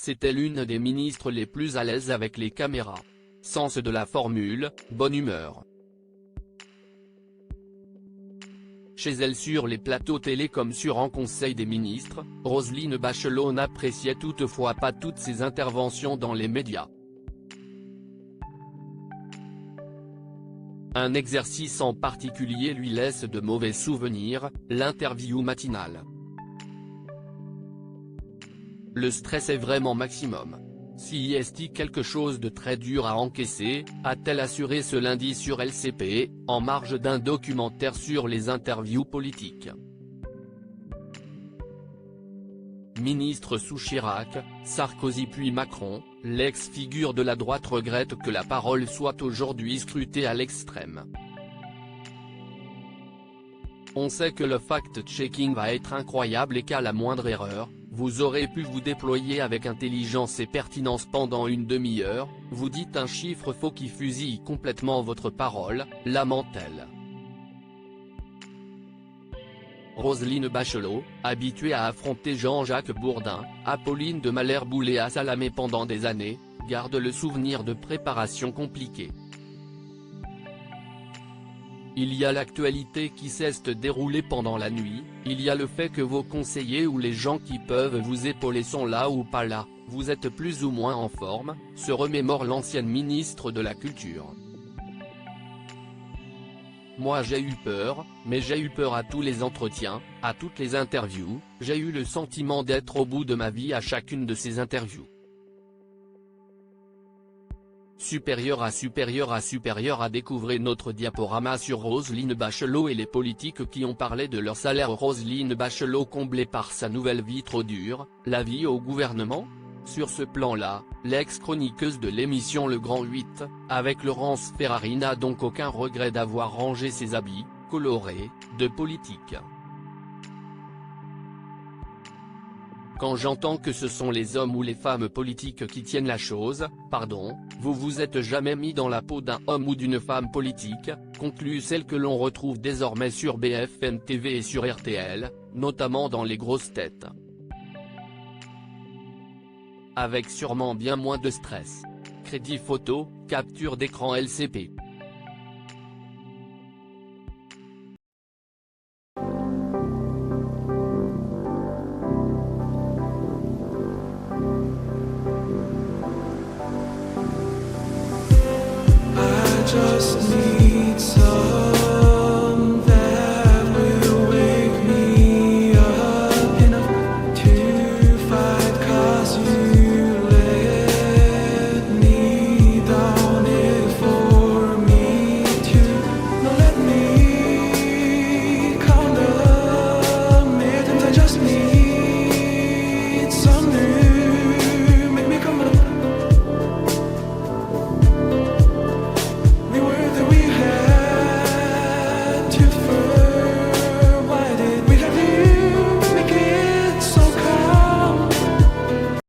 c'était l'une des ministres les plus à l'aise avec les caméras. Sens de la formule, bonne humeur. Chez elle sur les plateaux télé comme sur en Conseil des ministres, Roselyne Bachelot n'appréciait toutefois pas toutes ses interventions dans les médias. Un exercice en particulier lui laisse de mauvais souvenirs, l'interview matinale. Le stress est vraiment maximum. Si est-il quelque chose de très dur à encaisser, a-t-elle assuré ce lundi sur LCP, en marge d'un documentaire sur les interviews politiques. Ministre sous Chirac, Sarkozy puis Macron, l'ex-figure de la droite regrette que la parole soit aujourd'hui scrutée à l'extrême. On sait que le fact-checking va être incroyable et qu'à la moindre erreur, vous aurez pu vous déployer avec intelligence et pertinence pendant une demi-heure, vous dites un chiffre faux qui fusille complètement votre parole, lament-elle. Roselyne Bachelot, habituée à affronter Jean-Jacques Bourdin, Apolline de Malherbe et à Salamé pendant des années, garde le souvenir de préparations compliquées. Il y a l'actualité qui s'est déroulée pendant la nuit, il y a le fait que vos conseillers ou les gens qui peuvent vous épauler sont là ou pas là, vous êtes plus ou moins en forme, se remémore l'ancienne ministre de la Culture. Moi j'ai eu peur, mais j'ai eu peur à tous les entretiens, à toutes les interviews, j'ai eu le sentiment d'être au bout de ma vie à chacune de ces interviews. Supérieur à découvrir notre diaporama sur Roselyne Bachelot et les politiques qui ont parlé de leur salaire. Roselyne Bachelot comblée par sa nouvelle vie trop dure, la vie au gouvernement. Sur ce plan-là, l'ex-chroniqueuse de l'émission Le Grand 8, avec Laurence Ferrari n'a donc aucun regret d'avoir rangé ses habits, colorés, de politique. Quand j'entends que ce sont les hommes ou les femmes politiques qui tiennent la chose, pardon, vous vous êtes jamais mis dans la peau d'un homme ou d'une femme politique, conclut celle que l'on retrouve désormais sur BFM TV et sur RTL, notamment dans les grosses têtes. Avec sûrement bien moins de stress. Crédit photo, capture d'écran LCP. Just need